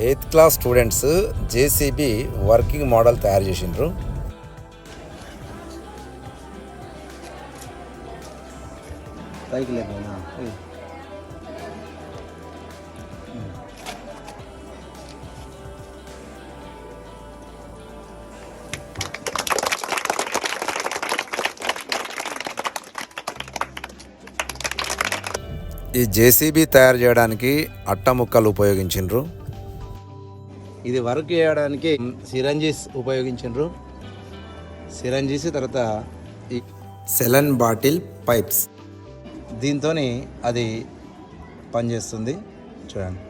8th class students JCB working model తయారు చేసిండ్రు. ఈ జేసీబీ తయారు చేయడానికి అట్ట ముక్కలు ఉపయోగించిండ్రు. ఇది వర్క్ చేయడానికి సిరంజీస్ ఉపయోగించిండ్రు. సిరంజీస్ తర్వాత ఈ సెలన్ బాటిల్ పైప్స్ దీంతో అది పనిచేస్తుంది. చూడండి.